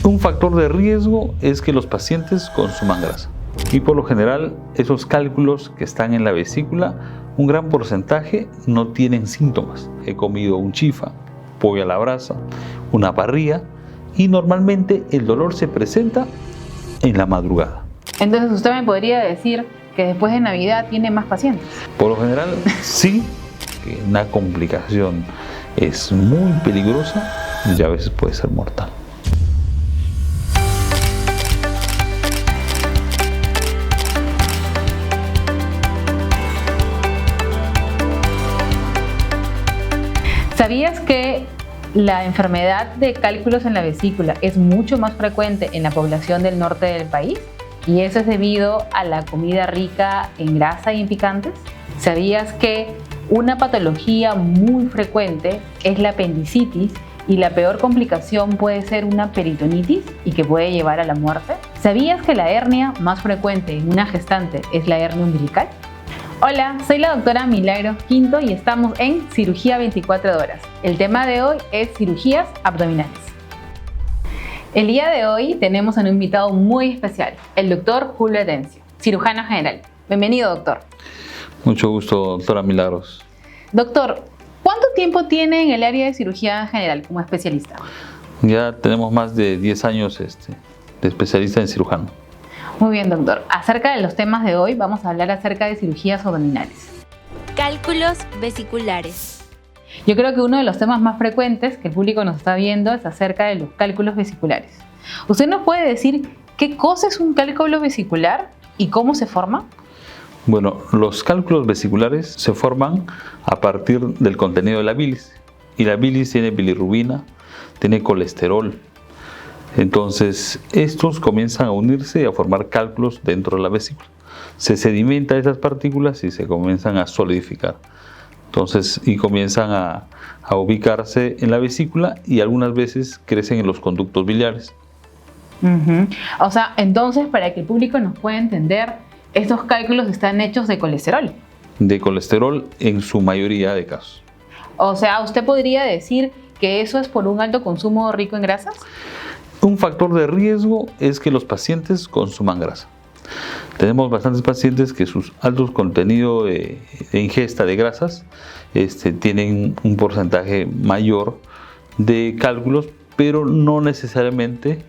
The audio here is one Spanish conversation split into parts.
Un factor de riesgo es que los pacientes consuman grasa. Y por lo general, esos cálculos que están en la vesícula, un gran porcentaje no tienen síntomas. He comido un chifa, pollo a la brasa, una parrilla y normalmente el dolor se presenta en la madrugada. Entonces usted me podría decir que después de Navidad tiene más pacientes. Por lo general, sí, que una complicación es muy peligrosa y a veces puede ser mortal. ¿Sabías que la enfermedad de cálculos en la vesícula es mucho más frecuente en la población del norte del país? Y eso es debido a la comida rica en grasa y en picantes. ¿Sabías que una patología muy frecuente es la apendicitis y la peor complicación puede ser una peritonitis y que puede llevar a la muerte? ¿Sabías que la hernia más frecuente en una gestante es la hernia umbilical? Hola, soy la doctora Milagros Quinto y estamos en Cirugía 24 horas. El tema de hoy es cirugías abdominales. El día de hoy tenemos a un invitado muy especial, el doctor Julio Atencio, cirujano general. Bienvenido, doctor. Mucho gusto, doctora Milagros. Doctor, ¿cuánto tiempo tiene en el área de cirugía general como especialista? Ya tenemos más de 10 años de especialista en cirujano. Muy bien, doctor. Acerca de los temas de hoy, vamos a hablar acerca de cirugías abdominales. Cálculos vesiculares. Yo creo que uno de los temas más frecuentes que el público nos está viendo es acerca de los cálculos vesiculares. ¿Usted nos puede decir qué cosa es un cálculo vesicular y cómo se forma? Bueno, los cálculos vesiculares se forman a partir del contenido de la bilis. Y la bilis tiene bilirrubina, tiene colesterol. Entonces, estos comienzan a unirse y a formar cálculos dentro de la vesícula. Se sedimentan esas partículas y se comienzan a solidificar. Entonces, y comienzan a ubicarse en la vesícula y algunas veces crecen en los conductos biliares. O sea, entonces, para que el público nos pueda entender, estos cálculos están hechos de colesterol. De colesterol en su mayoría de casos. O sea, ¿usted podría decir que eso es por un alto consumo rico en grasas? Un factor de riesgo es que los pacientes consuman grasa. Tenemos bastantes pacientes que sus altos contenidos de ingesta de grasas tienen un porcentaje mayor de cálculos, pero no necesariamente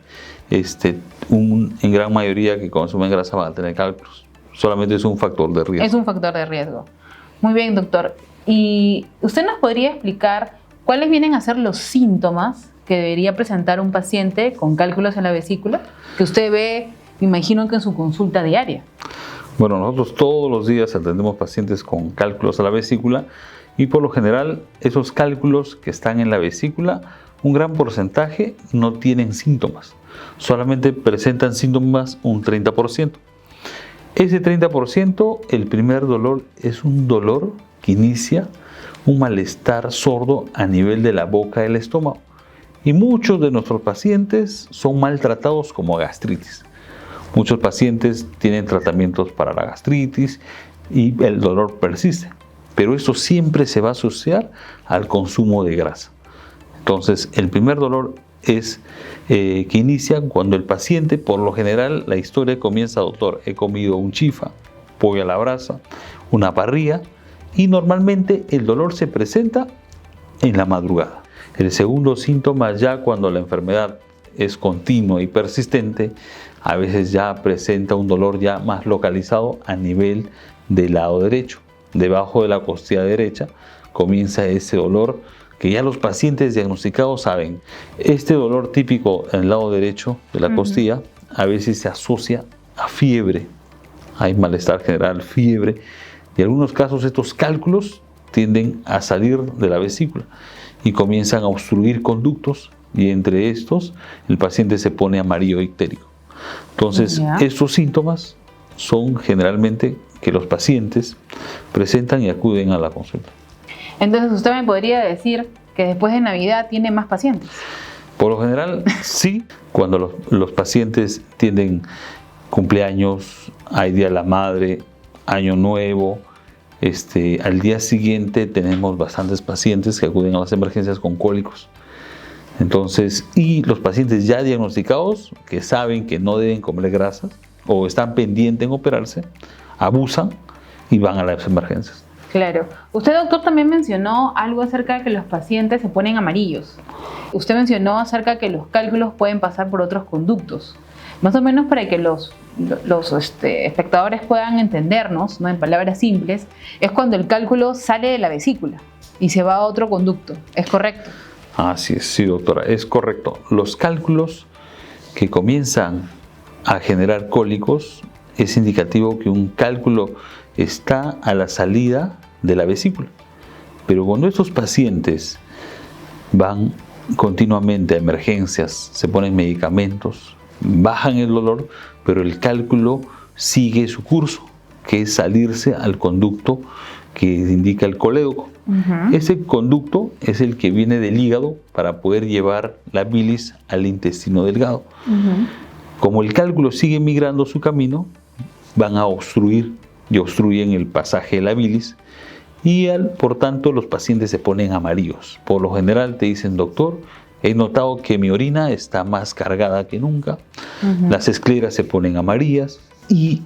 en gran mayoría que consumen grasa van a tener cálculos. Solamente es un factor de riesgo. Es un factor de riesgo. Muy bien, doctor. ¿Y usted nos podría explicar cuáles vienen a ser los síntomas que debería presentar un paciente con cálculos en la vesícula que usted ve, me imagino que en su consulta diaria? Bueno, nosotros todos los días atendemos pacientes con cálculos a la vesícula y por lo general esos cálculos que están en la vesícula, un gran porcentaje no tienen síntomas, solamente presentan síntomas un 30%. Ese 30%, el primer dolor es un dolor que inicia un malestar sordo a nivel de la boca del estómago. Y muchos de nuestros pacientes son maltratados como gastritis. Muchos pacientes tienen tratamientos para la gastritis y el dolor persiste. Pero esto siempre se va a asociar al consumo de grasa. Entonces, el primer dolor es que inicia cuando el paciente, por lo general, la historia comienza, doctor, he comido un chifa, pollo a la brasa, una parrilla, y normalmente el dolor se presenta en la madrugada. El segundo síntoma, ya cuando la enfermedad es continua y persistente, a veces ya presenta un dolor ya más localizado a nivel del lado derecho. Debajo de la costilla derecha comienza ese dolor que ya los pacientes diagnosticados saben. Este dolor típico en el lado derecho de la costilla a veces se asocia a fiebre. Hay malestar general, fiebre. Y en algunos casos estos cálculos tienden a salir de la vesícula y comienzan a obstruir conductos y entre estos el paciente se pone amarillo ictérico. Entonces, estos síntomas son generalmente que los pacientes presentan y acuden a la consulta. Entonces, ¿usted me podría decir que después de Navidad tiene más pacientes? Por lo general, sí. Cuando los pacientes tienen cumpleaños, hay Día de la Madre, Año Nuevo, al día siguiente tenemos bastantes pacientes que acuden a las emergencias con cólicos. Entonces, y los pacientes ya diagnosticados, que saben que no deben comer grasas o están pendientes en operarse, abusan y van a las emergencias. Claro. Usted, doctor, también mencionó algo acerca de que los pacientes se ponen amarillos. Usted mencionó acerca de que los cálculos pueden pasar por otros conductos. Más o menos para que los espectadores puedan entendernos, ¿no? En palabras simples, es cuando el cálculo sale de la vesícula y se va a otro conducto. ¿Es correcto? Así es, sí, doctora, es correcto. Los cálculos que comienzan a generar cólicos es indicativo que un cálculo está a la salida de la vesícula. Pero cuando estos pacientes van continuamente a emergencias, se ponen medicamentos, bajan el dolor, pero el cálculo sigue su curso, que es salirse al conducto que indica el colédoco. Ese conducto es el que viene del hígado para poder llevar la bilis al intestino delgado. Como el cálculo sigue migrando su camino, van a obstruir y obstruyen el pasaje de la bilis y por tanto los pacientes se ponen amarillos. Por lo general te dicen: doctor, he notado que mi orina está más cargada que nunca, las escleras se ponen amarillas y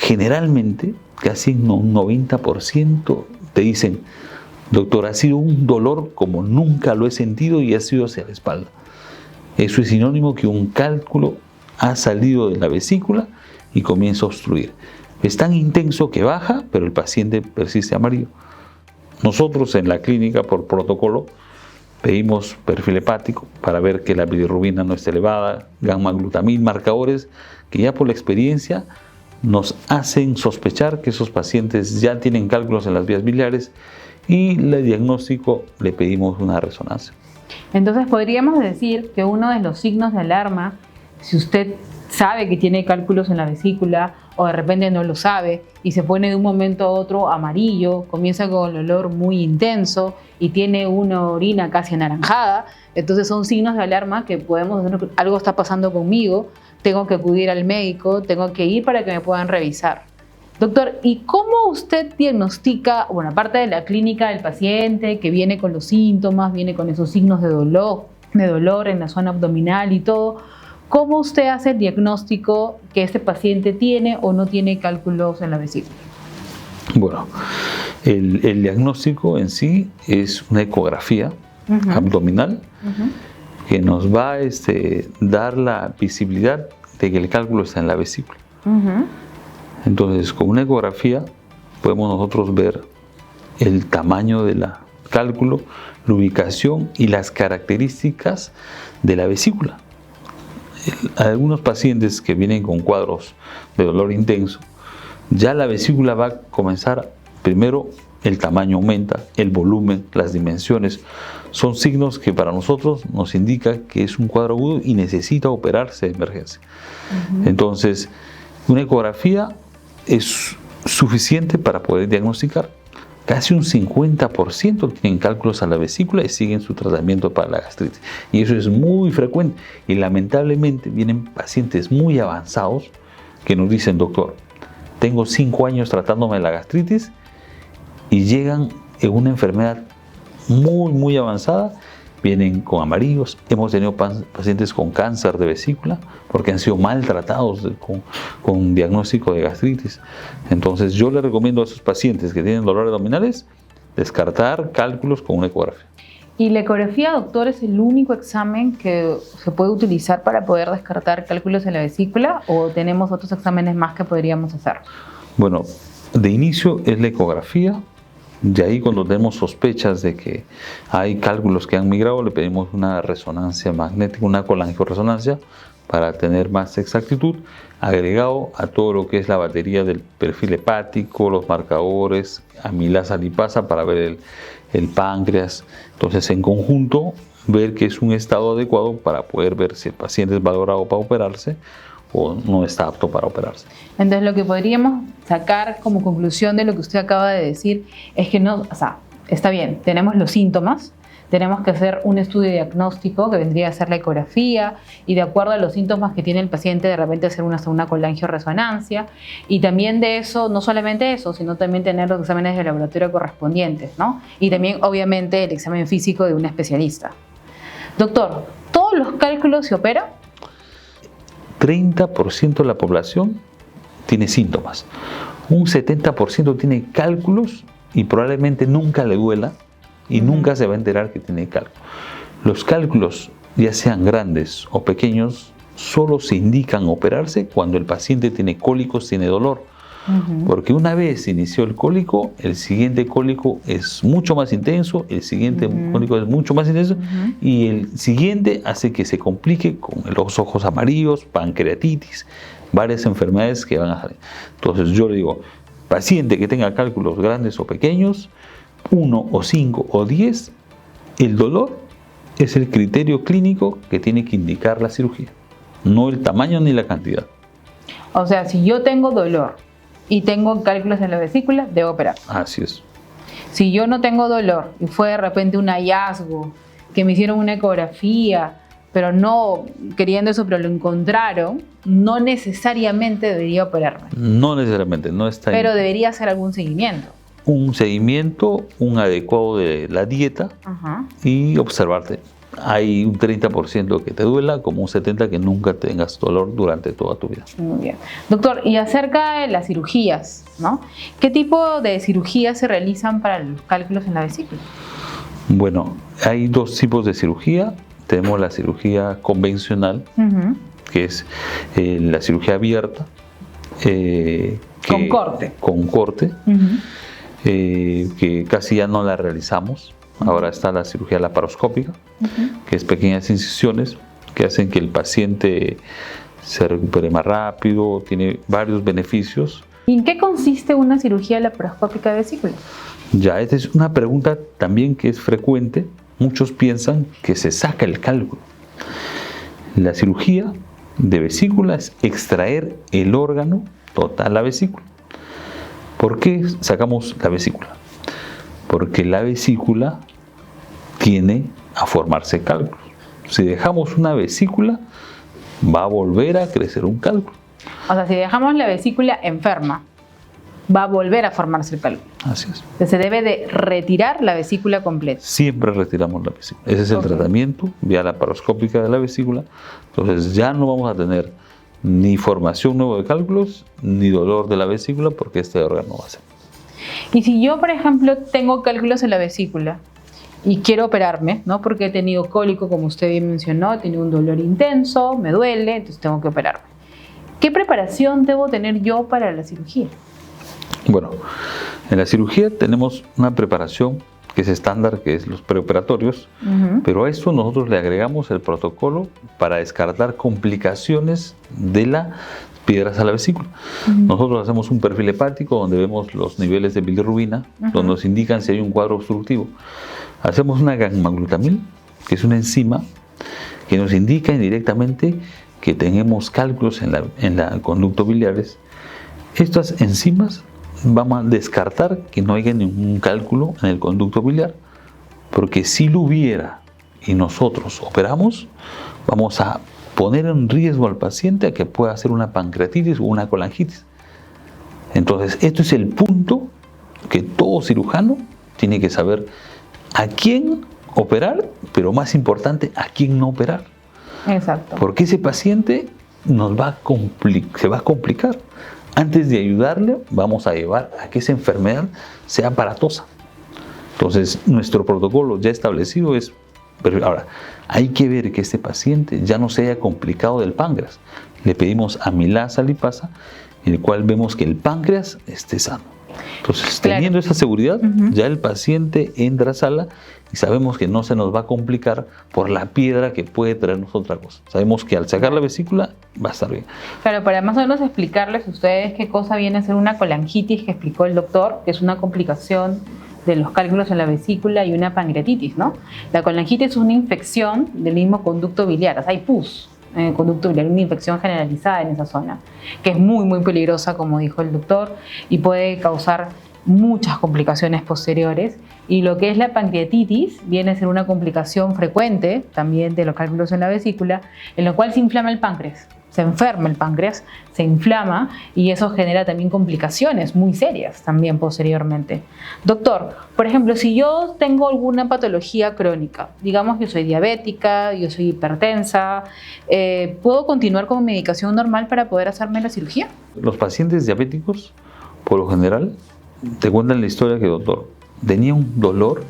generalmente, casi un 90% te dicen: doctor, ha sido un dolor como nunca lo he sentido y ha sido hacia la espalda. Eso es sinónimo que un cálculo ha salido de la vesícula y comienza a obstruir. Es tan intenso que baja, pero el paciente persiste amarillo. Nosotros en la clínica, por protocolo, pedimos perfil hepático para ver que la bilirrubina no esté elevada, gamma-glutamil, marcadores que ya por la experiencia nos hacen sospechar que esos pacientes ya tienen cálculos en las vías biliares y el diagnóstico le pedimos una resonancia. Entonces podríamos decir que uno de los signos de alarma, si usted sabe que tiene cálculos en la vesícula o de repente no lo sabe y se pone de un momento a otro amarillo, comienza con el olor muy intenso y tiene una orina casi anaranjada, entonces son signos de alarma que podemos decir: algo está pasando conmigo, tengo que acudir al médico, tengo que ir para que me puedan revisar. Doctor, ¿y cómo usted diagnostica, bueno, aparte de la clínica del paciente que viene con los síntomas, viene con esos signos de dolor en la zona abdominal y todo, cómo usted hace el diagnóstico que este paciente tiene o no tiene cálculos en la vesícula? Bueno, el diagnóstico en sí es una ecografía abdominal que nos va a dar la visibilidad de que el cálculo está en la vesícula. Entonces, con una ecografía podemos nosotros ver el tamaño del cálculo, la ubicación y las características de la vesícula. Algunos pacientes que vienen con cuadros de dolor intenso, ya la vesícula va a comenzar, primero el tamaño aumenta, el volumen, las dimensiones, son signos que para nosotros nos indica que es un cuadro agudo y necesita operarse de emergencia. Entonces, una ecografía es suficiente para poder diagnosticar. Casi un 50% tienen cálculos a la vesícula y siguen su tratamiento para la gastritis. Y eso es muy frecuente. Y lamentablemente vienen pacientes muy avanzados que nos dicen: doctor, tengo 5 años tratándome de la gastritis y llegan en una enfermedad muy avanzada, vienen con amarillos. Hemos tenido pacientes con cáncer de vesícula porque han sido maltratados con diagnóstico de gastritis. Entonces yo le recomiendo a esos pacientes que tienen dolores abdominales descartar cálculos con una ecografía. ¿Y la ecografía, doctor, es el único examen que se puede utilizar para poder descartar cálculos en la vesícula o tenemos otros exámenes más que podríamos hacer? Bueno, de inicio es la ecografía. De ahí, cuando tenemos sospechas de que hay cálculos que han migrado, le pedimos una resonancia magnética, una colangioresonancia, para tener más exactitud, agregado a todo lo que es la batería del perfil hepático, los marcadores, amilasa, lipasa, para ver el páncreas. Entonces, en conjunto, ver que es un estado adecuado para poder ver si el paciente es valorado para operarse o no está apto para operarse. Entonces, lo que podríamos sacar como conclusión de lo que usted acaba de decir es que no, o sea, está bien, tenemos los síntomas, tenemos que hacer un estudio diagnóstico que vendría a ser la ecografía y de acuerdo a los síntomas que tiene el paciente de repente hacer una colangioresonancia y también de eso, no solamente eso, sino también tener los exámenes de laboratorio correspondientes, ¿no? Y también obviamente el examen físico de un especialista. Doctor, ¿todos los cálculos se operan? 30% de la población tiene síntomas. Un 70% tiene cálculos y probablemente nunca le duela y nunca se va a enterar que tiene cálculo. Los cálculos, ya sean grandes o pequeños, solo se indican operarse cuando el paciente tiene cólicos, tiene dolor. Porque una vez inició el cólico, el siguiente cólico es mucho más intenso, el siguiente cólico es mucho más intenso y el siguiente hace que se complique con los ojos amarillos, pancreatitis, varias enfermedades que van a salir. Entonces yo le digo, paciente que tenga cálculos grandes o pequeños, 1 o 5 o 10, el dolor es el criterio clínico que tiene que indicar la cirugía, no el tamaño ni la cantidad. O sea, si yo tengo dolor y tengo cálculos en la vesícula, debo operar. Así es. Si yo no tengo dolor y fue de repente un hallazgo, que me hicieron una ecografía, pero no queriendo eso, pero lo encontraron, no necesariamente debería operarme. No necesariamente, no está Pero debería hacer algún seguimiento. Un seguimiento, un adecuado de la dieta y observarte. Hay un 30% que te duela, como un 70% que nunca tengas dolor durante toda tu vida. Muy bien. Doctor, y acerca de las cirugías, ¿no? ¿Qué tipo de cirugías se realizan para los cálculos en la vesícula? Bueno, hay dos tipos de cirugía. Tenemos la cirugía convencional, que es la cirugía abierta. Con corte. Con corte, que casi ya no la realizamos. Ahora está la cirugía laparoscópica, que es pequeñas incisiones que hacen que el paciente se recupere más rápido, tiene varios beneficios. ¿Y en qué consiste una cirugía laparoscópica de vesícula? Ya, esta es una pregunta también que es frecuente. Muchos piensan que se saca el cálculo. La cirugía de vesícula es extraer el órgano total, la vesícula. ¿Por qué sacamos la vesícula? Porque la vesícula tiene a formarse cálculos. Si dejamos una vesícula, va a volver a crecer un cálculo. O sea, si dejamos la vesícula enferma, va a volver a formarse el cálculo. Así es. Entonces se debe de retirar la vesícula completa. Siempre retiramos la vesícula. Ese es el tratamiento vía laparoscópica de la vesícula. Entonces ya no vamos a tener ni formación nueva de cálculos, ni dolor de la vesícula, porque este órgano va a ser. Y si yo, por ejemplo, tengo cálculos en la vesícula y quiero operarme, ¿no? Porque he tenido cólico, como usted bien mencionó, he tenido un dolor intenso, me duele, entonces tengo que operarme. ¿Qué preparación debo tener yo para la cirugía? Bueno, en la cirugía tenemos una preparación que es estándar, que es los preoperatorios, pero a esto nosotros le agregamos el protocolo para descartar complicaciones de las piedras a la vesícula. Nosotros hacemos un perfil hepático donde vemos los niveles de bilirrubina, donde nos indican si hay un cuadro obstructivo. Hacemos una gamma-glutamil, que es una enzima que nos indica indirectamente que tenemos cálculos en la conducto biliares. Estas enzimas vamos a descartar que no haya ningún cálculo en el conducto biliar, porque si lo hubiera y nosotros operamos, vamos a poner en riesgo al paciente a que pueda hacer una pancreatitis o una colangitis. Entonces, esto es el punto que todo cirujano tiene que saber a quién operar, pero más importante, a quién no operar. Exacto. Porque ese paciente se va a complicar. Antes de ayudarle, vamos a llevar a que esa enfermedad sea aparatosa. Entonces, nuestro protocolo ya establecido es, pero ahora, hay que ver que este paciente ya no se haya complicado del páncreas. Le pedimos amilasa lipasa, en el cual vemos que el páncreas esté sano. Entonces, teniendo esa seguridad, ya el paciente entra a sala y sabemos que no se nos va a complicar por la piedra que puede traernos otra cosa. Sabemos que al sacar la vesícula va a estar bien. Claro, para más o menos explicarles a ustedes qué cosa viene a ser una colangitis que explicó el doctor, que es una complicación de los cálculos en la vesícula y una pancreatitis, ¿no? La colangitis es una infección del mismo conducto biliar, o sea, hay pus en el conducto biliar, una infección generalizada en esa zona, que es muy, muy peligrosa, como dijo el doctor, y puede causar muchas complicaciones posteriores. Y lo que es la pancreatitis viene a ser una complicación frecuente también de los cálculos en la vesícula, en lo cual se inflama el páncreas. se enferma el páncreas, se inflama y eso genera también complicaciones muy serias también posteriormente. Doctor, por ejemplo, si yo tengo alguna patología crónica, digamos que soy diabética, yo soy hipertensa, ¿puedo continuar con medicación normal para poder hacerme la cirugía? Los pacientes diabéticos, por lo general, te cuentan la historia que, doctor, tenía un dolor.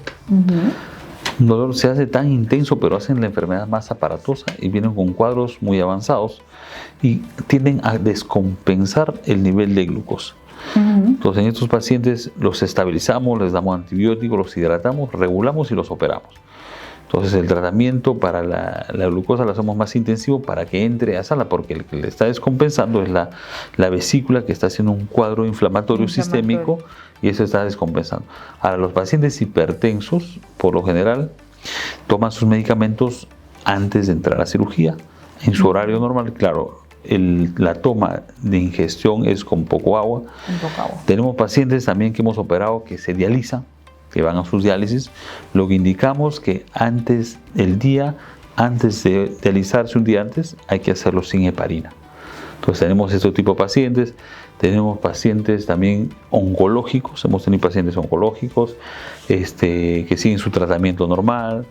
Un dolor se hace tan intenso, pero hacen la enfermedad más aparatosa y vienen con cuadros muy avanzados y tienden a descompensar el nivel de glucosa. Entonces, en estos pacientes los estabilizamos, les damos antibióticos, los hidratamos, regulamos y los operamos. Entonces, el tratamiento para la glucosa lo hacemos más intensivo para que entre a sala, porque el que le está descompensando es la vesícula, que está haciendo un cuadro inflamatorio sistémico, y eso está descompensando. Ahora, los pacientes hipertensos, por lo general, toman sus medicamentos antes de entrar a cirugía, en su horario normal. Claro, la toma de ingestión es con poco agua. Tenemos pacientes también que hemos operado que se dializan, que van a sus diálisis. Lo que indicamos que antes de dializarse un día antes, hay que hacerlo sin heparina. Entonces tenemos este tipo de pacientes. Tenemos pacientes también oncológicos, hemos tenido pacientes oncológicos que siguen su tratamiento normal,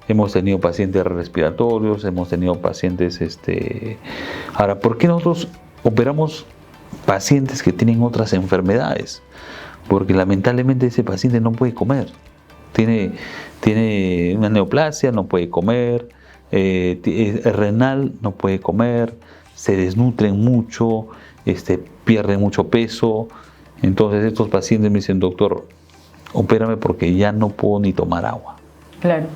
hemos tenido pacientes respiratorios, hemos tenido pacientes... Ahora, ¿por qué nosotros operamos pacientes que tienen otras enfermedades? Porque lamentablemente ese paciente no puede comer, tiene una neoplasia, no puede comer, es renal, no puede comer, se desnutren mucho, pierden mucho peso. Entonces estos pacientes me dicen, doctor, opérame porque ya no puedo ni tomar agua. Claro.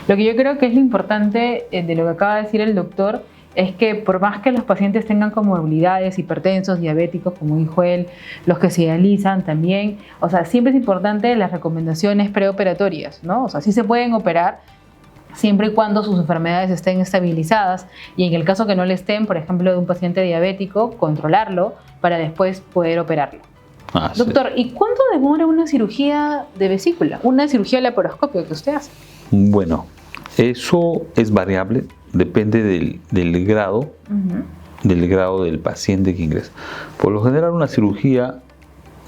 Lo que yo creo que es lo importante de lo que acaba de decir el doctor es que por más que los pacientes tengan comorbilidades, hipertensos, diabéticos, como dijo él, los que se dializan también, o sea, siempre es importante las recomendaciones preoperatorias, ¿no? O sea, sí se pueden operar siempre y cuando sus enfermedades estén estabilizadas, y en el caso que no le estén, por ejemplo, de un paciente diabético, controlarlo para después poder operarlo. Doctor, ¿y cuánto demora una cirugía de vesícula? Una cirugía laparoscópica que usted hace. Bueno, eso es variable, depende del grado, del grado del paciente que ingresa. Por lo general, una cirugía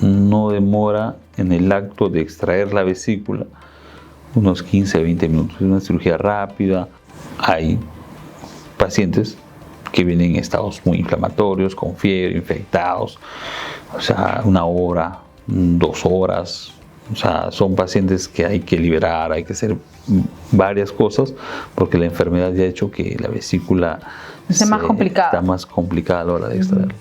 no demora en el acto de extraer la vesícula unos 15 a 20 minutos. Es una cirugía rápida. Hay pacientes que vienen en estados muy inflamatorios, con fiebre, infectados, o sea, 1 hora, 2 horas. O sea, son pacientes que hay que liberar, hay que hacer varias cosas, porque la enfermedad ya ha hecho que la vesícula está más complicada a la hora de extraerlo.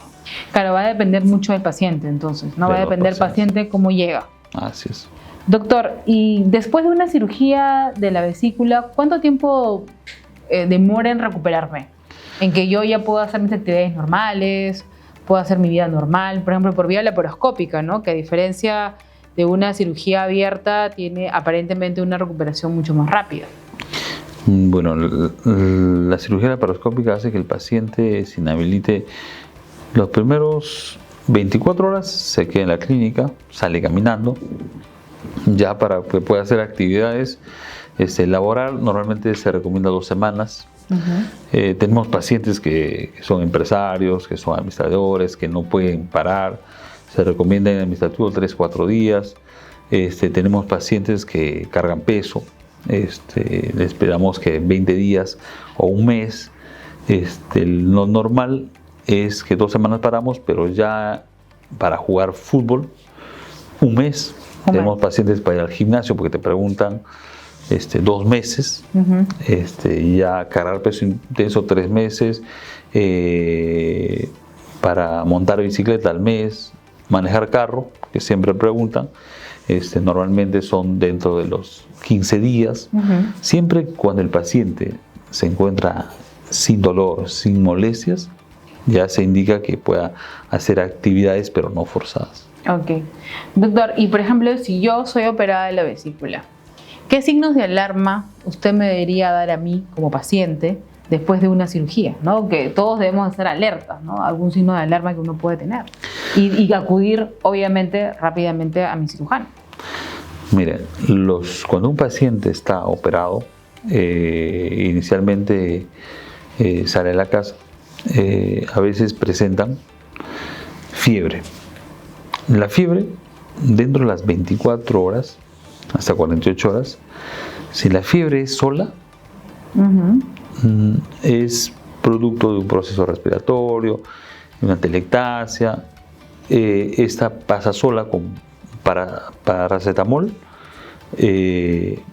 Claro, va a depender mucho del paciente, entonces, no va a depender del paciente cómo llega. Así es. Doctor, y después de una cirugía de la vesícula, ¿cuánto tiempo demora en recuperarme? En que yo ya puedo hacer mis actividades normales, puedo hacer mi vida normal, por ejemplo, por vía laparoscópica, ¿no? Que a diferencia de una cirugía abierta, tiene aparentemente una recuperación mucho más rápida. Bueno, la cirugía laparoscópica hace que el paciente se inhabilite los primeros 24 horas, se queda en la clínica, sale caminando, ya para que pueda hacer actividades laboral. Normalmente se recomienda 2 semanas. Tenemos pacientes que son empresarios, que son administradores, que no pueden parar. Se recomienda en administrativo 3-4 días. Tenemos pacientes que cargan peso. Les esperamos que 20 días o un mes. Lo normal es que 2 semanas paramos, pero ya para jugar fútbol, un mes. Tenemos pacientes para ir al gimnasio porque te preguntan 2 meses. Ya cargar peso intenso 3 meses. Para montar bicicleta al mes. Manejar carro, que siempre preguntan, normalmente son dentro de los 15 días, siempre cuando el paciente se encuentra sin dolor, sin molestias, ya se indica que pueda hacer actividades pero no forzadas. Ok. Doctor, y por ejemplo, si yo soy operada de la vesícula, ¿qué signos de alarma usted me debería dar a mí como paciente después de una cirugía, ¿no? Que todos debemos estar alertas, ¿no? Algún signo de alarma que uno puede tener. Y acudir, obviamente, rápidamente a mi cirujano. Mire, cuando un paciente está operado, inicialmente sale de la casa a veces presentan fiebre. La fiebre, dentro de las 24 horas, hasta 48 horas, si la fiebre es sola, es producto de un proceso respiratorio, de una telectasia. Esta pasa sola con paracetamol,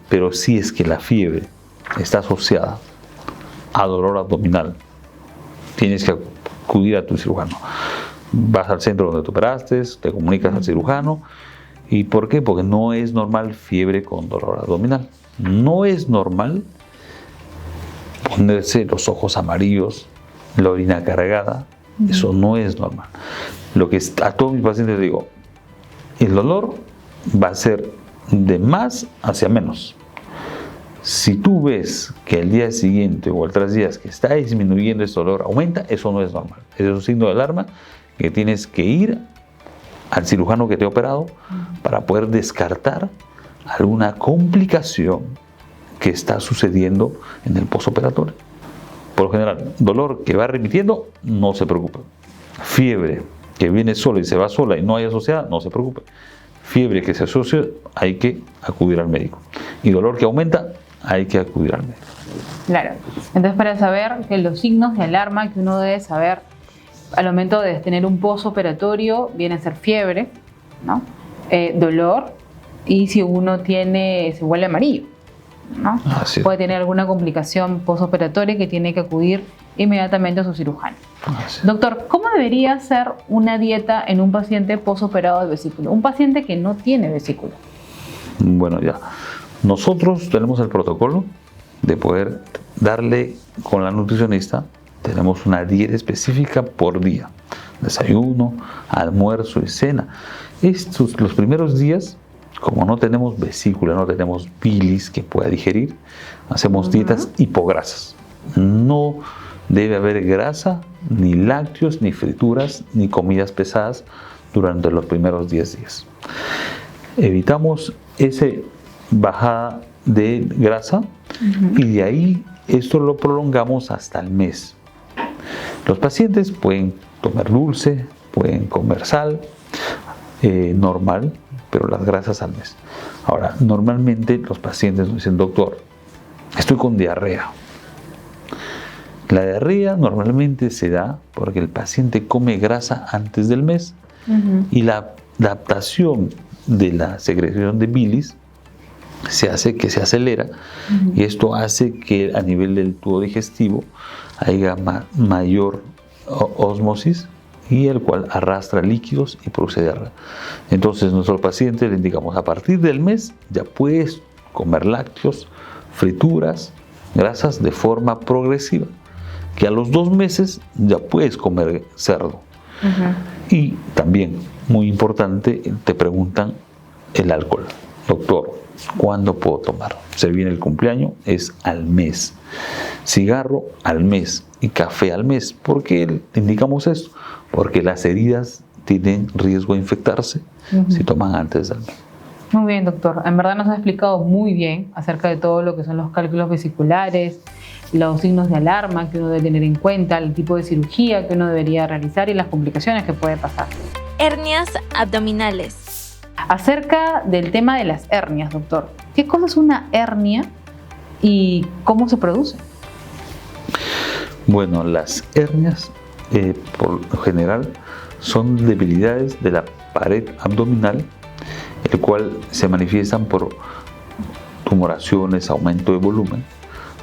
pero si es que la fiebre está asociada a dolor abdominal, tienes que acudir a tu cirujano. Vas al centro donde te operaste, te comunicas al cirujano. ¿Y por qué? Porque no es normal fiebre con dolor abdominal. No es normal ponerse los ojos amarillos, la orina cargada. Eso no es normal. Lo que a todos mis pacientes les digo, el dolor va a ser de más hacia menos. Si tú ves que el día siguiente o al 3 días que está disminuyendo este dolor, aumenta, eso no es normal. Es un signo de alarma que tienes que ir al cirujano que te ha operado para poder descartar alguna complicación que está sucediendo en el postoperatorio. Por lo general, dolor que va remitiendo, no se preocupe. Fiebre que viene sola y se va sola y no hay asociada, no se preocupe. Fiebre que se asocia, hay que acudir al médico. Y dolor que aumenta, hay que acudir al médico. Claro. Entonces, para saber que los signos de alarma que uno debe saber al momento de tener un postoperatorio viene a ser fiebre, ¿no? Dolor, y si uno se vuelve amarillo, ¿no? Puede tener alguna complicación postoperatoria que tiene que acudir inmediatamente a su cirujano. Doctor, ¿cómo debería ser una dieta en un paciente postoperado de vesícula? Un paciente que no tiene vesícula. Bueno, ya. Nosotros tenemos el protocolo de poder darle con la nutricionista. Tenemos una dieta específica por día. Desayuno, almuerzo y cena. Los primeros días, como no tenemos vesícula, no tenemos bilis que pueda digerir, hacemos dietas hipograsas. No debe haber grasa, ni lácteos, ni frituras, ni comidas pesadas durante los primeros 10 días. Evitamos esa bajada de grasa y de ahí esto lo prolongamos hasta el mes. Los pacientes pueden comer dulce, pueden comer sal, normal, pero las grasas al mes. Ahora, normalmente los pacientes nos dicen, doctor, estoy con diarrea. La diarrea normalmente se da porque el paciente come grasa antes del mes y la adaptación de la secreción de bilis se acelera y esto hace que a nivel del tubo digestivo haya mayor ósmosis y el cual arrastra líquidos y produce diarrea. Entonces nuestros pacientes le indicamos, a partir del mes ya puedes comer lácteos, frituras, grasas de forma progresiva, que a los 2 meses ya puedes comer cerdo. Y también, muy importante, te preguntan el alcohol. Doctor, ¿cuándo puedo tomar? Se viene el cumpleaños, es al mes. Cigarro al mes y café al mes. ¿Por qué indicamos esto? Porque las heridas tienen riesgo de infectarse si toman antes del mes. Muy bien, doctor. En verdad nos ha explicado muy bien acerca de todo lo que son los cálculos vesiculares, los signos de alarma que uno debe tener en cuenta, el tipo de cirugía que uno debería realizar y las complicaciones que puede pasar. Hernias abdominales. Acerca del tema de las hernias, doctor. ¿Qué cosa es una hernia y cómo se produce? Bueno, las hernias, por lo general, son debilidades de la pared abdominal, el cual se manifiestan por tumoraciones, aumento de volumen.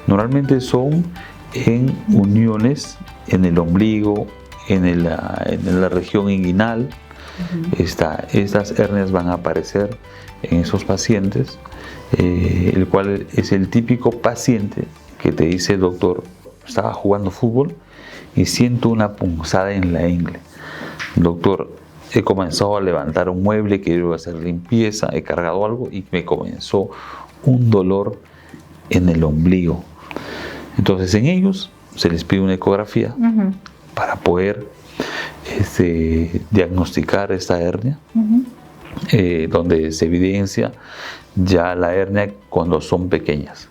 Normalmente son en uniones en el ombligo, en la región inguinal. Estas hernias van a aparecer en esos pacientes, el cual es el típico paciente que te dice, doctor, estaba jugando fútbol y siento una punzada en la ingle. Doctor, he comenzado a levantar un mueble, quiero hacer limpieza, he cargado algo y me comenzó un dolor en el ombligo. Entonces en ellos se les pide una ecografía para poder diagnosticar esta hernia, donde se evidencia ya la hernia cuando son pequeñas.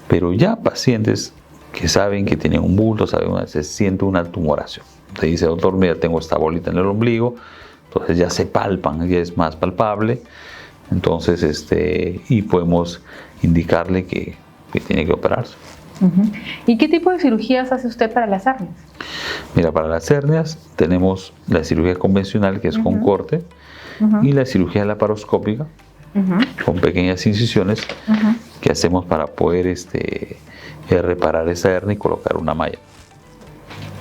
Pero ya pacientes que saben que tienen un bulto, se siente una tumoración. Se dice, doctor, mira, tengo esta bolita en el ombligo, entonces ya se palpan, ya es más palpable, entonces y podemos indicarle que tiene que operarse. ¿Y qué tipo de cirugías hace usted para las hernias? Mira, para las hernias tenemos la cirugía convencional, que es con corte, y la cirugía laparoscópica, con pequeñas incisiones, que hacemos para poder reparar esa hernia y colocar una malla.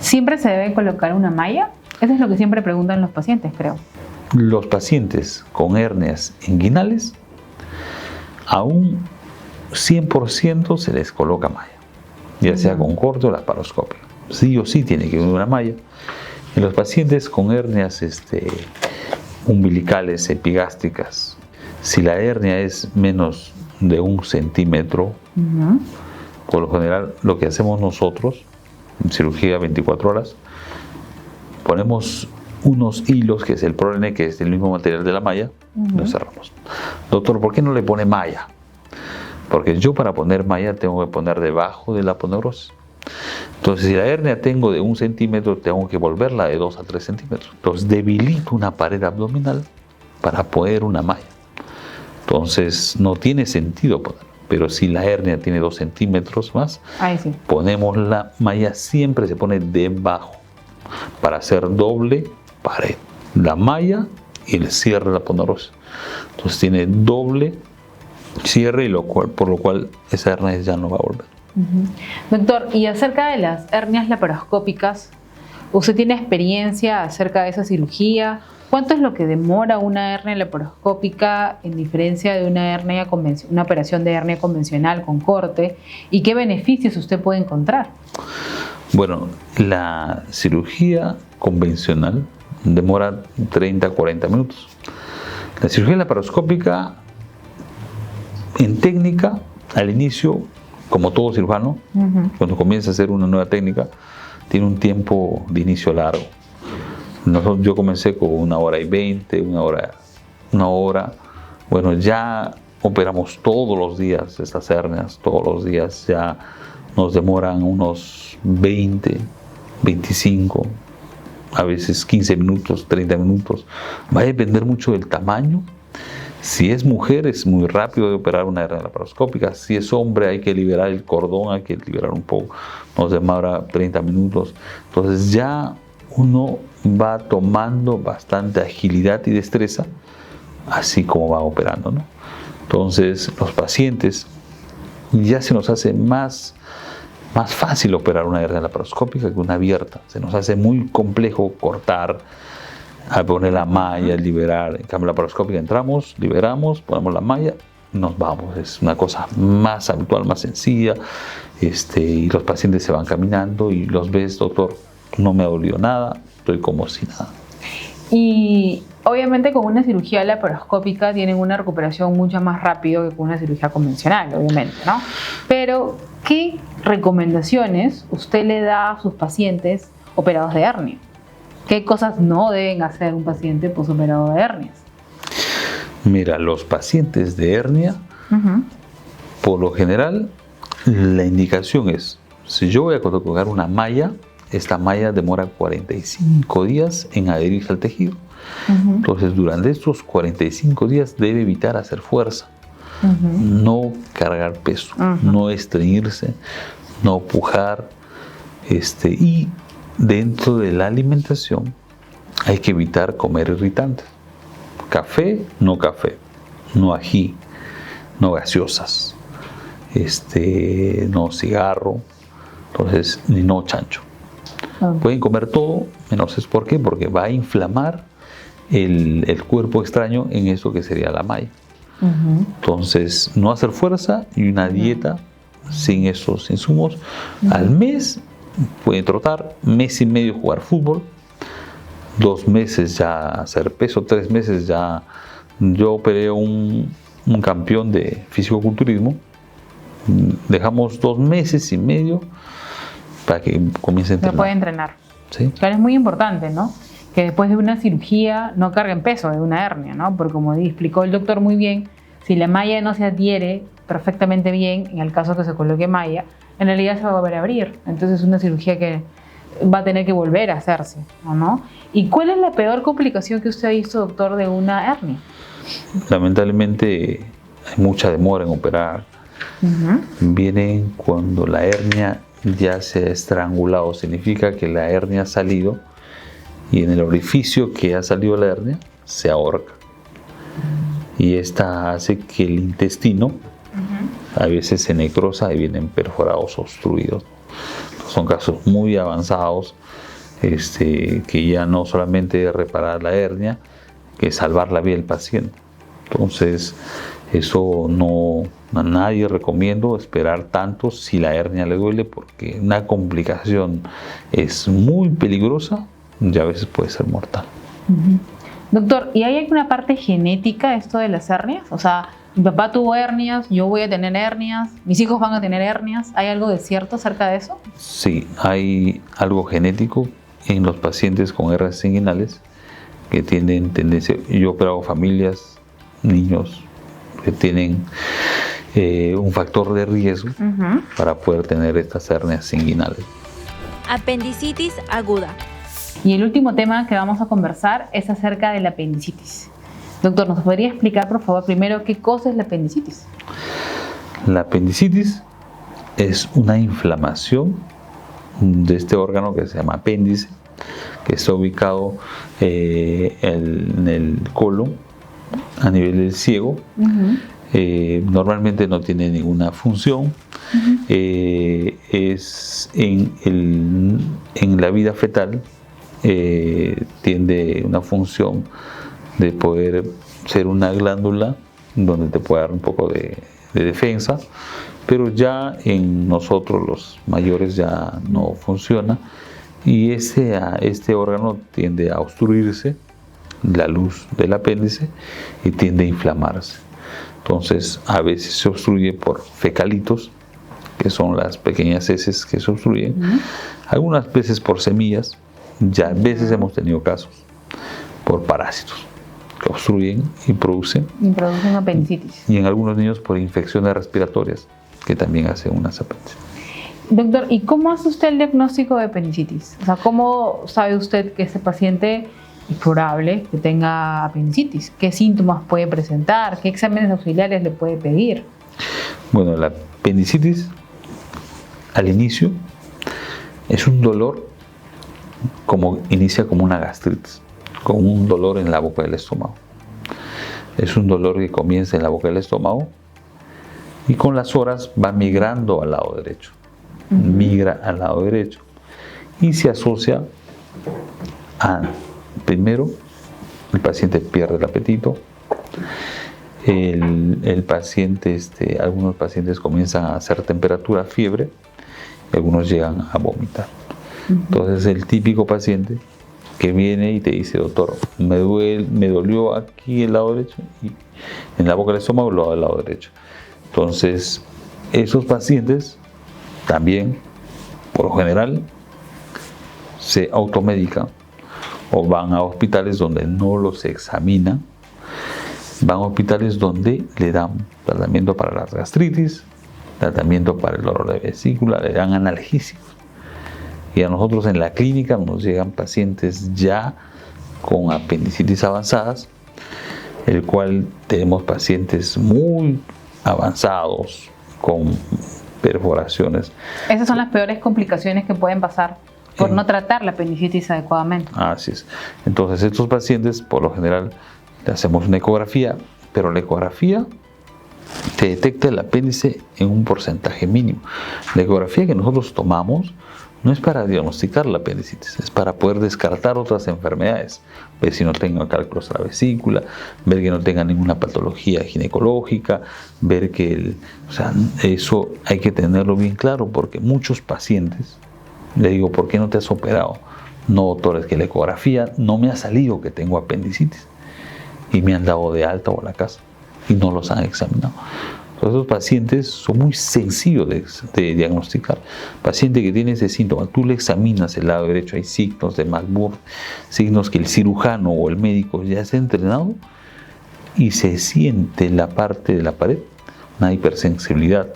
¿Siempre se debe colocar una malla? Eso es lo que siempre preguntan los pacientes, creo. Los pacientes con hernias inguinales, a un 100% se les coloca malla, ya sea con corte o laparoscópica. Sí o sí tiene que haber una malla. En los pacientes con hernias umbilicales, epigástricas, si la hernia es menos de 1 centímetro, por lo general lo que hacemos nosotros, en cirugía 24 horas, ponemos unos hilos, que es el ProLN, que es el mismo material de la malla, lo cerramos. Doctor, ¿por qué no le pone malla? Porque yo para poner malla tengo que poner debajo de la aponeurosis. Entonces, si la hernia tengo de 1 centímetro, tengo que volverla de 2 a 3 centímetros. Entonces, debilito una pared abdominal para poner una malla. Entonces, no tiene sentido ponerla. Pero si la hernia tiene 2 centímetros más, sí, ponemos la malla, siempre se pone debajo para hacer doble pared. La malla y el cierre de la aponeurosis. Entonces, tiene doble cierre, y por lo cual esa hernia ya no va a volver. Doctor, y acerca de las hernias laparoscópicas, ¿usted tiene experiencia acerca de esa cirugía? ¿Cuánto es lo que demora una hernia laparoscópica en diferencia de una operación de hernia convencional con corte? ¿Y qué beneficios usted puede encontrar? Bueno, la cirugía convencional demora 30 a 40 minutos. La cirugía laparoscópica, en técnica, al inicio, como todo cirujano, cuando comienza a hacer una nueva técnica, tiene un tiempo de inicio largo. Yo comencé con 1 hora y 20, una hora. Bueno, ya operamos todos los días estas hernias, todos los días. Ya nos demoran unos 20, 25, a veces 15 minutos, 30 minutos. Va a depender mucho del tamaño. Si es mujer, es muy rápido de operar una hernia laparoscópica. Si es hombre, hay que liberar el cordón, hay que liberar un poco. Nos demora 30 minutos. Entonces ya uno va tomando bastante agilidad y destreza, así como va operando, ¿no? Entonces, los pacientes ya se nos hace más fácil operar una hernia laparoscópica que una abierta. Se nos hace muy complejo cortar, a poner la malla, liberar. En cambio, la laparoscópica entramos, liberamos, ponemos la malla, nos vamos. Es una cosa más habitual, más sencilla, y los pacientes se van caminando y los ves, doctor, no me ha dolido nada, estoy como si nada. Y obviamente con una cirugía laparoscópica tienen una recuperación mucho más rápido que con una cirugía convencional, obviamente, ¿no? Pero, ¿qué recomendaciones usted le da a sus pacientes operados de hernia? ¿Qué cosas no deben hacer un paciente posoperado de hernias? Mira, los pacientes de hernia, por lo general, la indicación es, si yo voy a colocar una malla, esta malla demora 45 días en adherirse al tejido. Entonces, durante estos 45 días debe evitar hacer fuerza, no cargar peso, no estreñirse, no pujar, y dentro de la alimentación hay que evitar comer irritantes. Café, no ají, no gaseosas, no cigarro, entonces ni no chancho. Pueden comer todo, menos es ¿por qué? Porque va a inflamar el cuerpo extraño en eso que sería la malla. Entonces, no hacer fuerza y una dieta sin esos insumos. Al mes pueden trotar, mes y medio jugar fútbol, 2 meses ya hacer peso, 3 meses ya. Yo operé un campeón de fisicoculturismo, dejamos 2 meses y medio para que comience a entrenar. Se puede entrenar. ¿Sí? Claro, es muy importante, ¿no? Que después de una cirugía no carguen peso de una hernia, ¿no? Porque como explicó el doctor muy bien, si la malla no se adhiere perfectamente bien, en el caso que se coloque malla, en realidad se va a volver a abrir. Entonces es una cirugía que va a tener que volver a hacerse, ¿no? ¿Y cuál es la peor complicación que usted ha visto, doctor, de una hernia? Lamentablemente hay mucha demora en operar. Vienen cuando la hernia ya se ha estrangulado, significa que la hernia ha salido y en el orificio que ha salido la hernia se ahorca. Y esta hace que el intestino a veces se necrosa y vienen perforados, obstruidos. Son casos muy avanzados, que ya no solamente es reparar la hernia, que es salvar la vida del paciente. Entonces, eso no, a nadie recomiendo esperar tanto si la hernia le duele, porque una complicación es muy peligrosa y a veces puede ser mortal. Doctor, ¿y hay alguna parte genética de esto de las hernias? O sea, mi papá tuvo hernias, yo voy a tener hernias, mis hijos van a tener hernias. ¿Hay algo de cierto acerca de eso? Sí, hay algo genético en los pacientes con hernias inguinales que tienen tendencia. Yo he operado familias, niños que tienen un factor de riesgo para poder tener estas hernias inguinales. Apendicitis aguda. Y el último tema que vamos a conversar es acerca de la apendicitis. Doctor, ¿nos podría explicar, por favor, primero qué cosa es la apendicitis? La apendicitis es una inflamación de este órgano que se llama apéndice, que está ubicado en el colon a nivel del ciego. Normalmente no tiene ninguna función. Es en la vida fetal tiene una función de poder ser una glándula donde te puede dar un poco de defensa, pero ya en nosotros los mayores ya no funciona y este órgano tiende a obstruirse, la luz del apéndice, y tiende a inflamarse. Entonces a veces se obstruye por fecalitos, que son las pequeñas heces que se obstruyen, algunas veces por semillas, ya a veces hemos tenido casos por parásitos que obstruyen y producen apendicitis. Y en algunos niños por infecciones respiratorias, que también hacen unas apendicitis. Doctor, ¿y cómo hace usted el diagnóstico de apendicitis? O sea, ¿cómo sabe usted que este paciente es probable que tenga apendicitis? ¿Qué síntomas puede presentar? ¿Qué exámenes auxiliares le puede pedir? Bueno, la apendicitis al inicio es un dolor inicia como una gastritis, con un dolor en la boca del estómago. Es un dolor que comienza en la boca del estómago y con las horas va migrando al lado derecho. Migra al lado derecho y se asocia a, primero, el paciente pierde el apetito, el paciente, algunos pacientes comienzan a hacer temperatura, fiebre, y algunos llegan a vomitar. Entonces el típico paciente que viene y te dice: doctor, me dolió aquí el lado derecho y en la boca del estómago del lado derecho. Entonces esos pacientes también, por lo general, se automedican o van a hospitales donde no los examinan, van a hospitales donde le dan tratamiento para la gastritis, tratamiento para el dolor de vesícula, le dan analgésicos. Y a nosotros en la clínica nos llegan pacientes ya con apendicitis avanzadas, el cual tenemos pacientes muy avanzados con perforaciones. Esas son las peores complicaciones que pueden pasar por no tratar la apendicitis adecuadamente. Así es. Entonces estos pacientes por lo general le hacemos una ecografía, pero la ecografía te detecta el apéndice en un porcentaje mínimo. La ecografía que nosotros tomamos no es para diagnosticar la apendicitis, es para poder descartar otras enfermedades, ver si no tenga cálculos a la vesícula, ver que no tenga ninguna patología ginecológica, ver que eso hay que tenerlo bien claro, porque muchos pacientes, le digo: ¿por qué no te has operado? No, doctor, es que la ecografía no me ha salido que tengo apendicitis y me han dado de alta o a la casa y no los han examinado. Esos pacientes son muy sencillos de diagnosticar. Paciente que tiene ese síntoma, tú le examinas el lado derecho, hay signos de Marburg, signos que el cirujano o el médico ya se ha entrenado y se siente en la parte de la pared una hipersensibilidad,